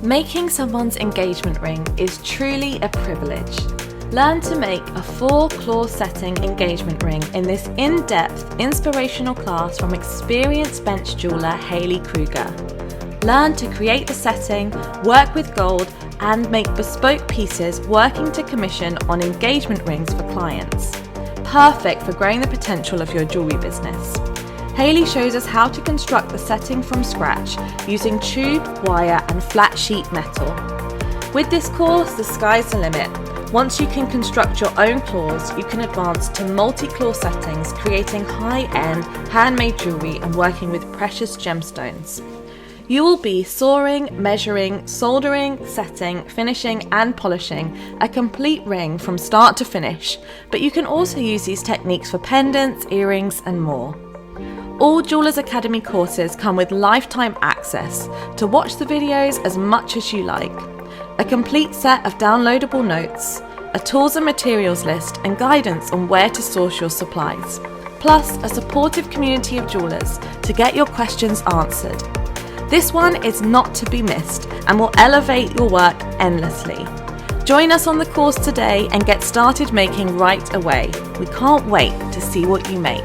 Making someone's engagement ring is truly a privilege. Learn to make a 4-claw setting engagement ring in this in-depth, inspirational class from experienced bench jeweler Hayley Kruger. Learn to create the setting, work with gold, and make bespoke pieces working to commission on engagement rings for clients. Perfect for growing the potential of your jewellery business. Hayley shows us how to construct the setting from scratch using tube, wire, and flat sheet metal. With this course, the sky's the limit. Once you can construct your own claws, you can advance to multi-claw settings, creating high-end, handmade jewellery and working with precious gemstones. You will be soaring, measuring, soldering, setting, finishing and polishing a complete ring from start to finish, but you can also use these techniques for pendants, earrings and more. All Jewellers Academy courses come with lifetime access to watch the videos as much as you like, a complete set of downloadable notes, a tools and materials list and guidance on where to source your supplies, plus a supportive community of jewellers to get your questions answered. This one is not to be missed and will elevate your work endlessly. Join us on the course today and get started making right away. We can't wait to see what you make.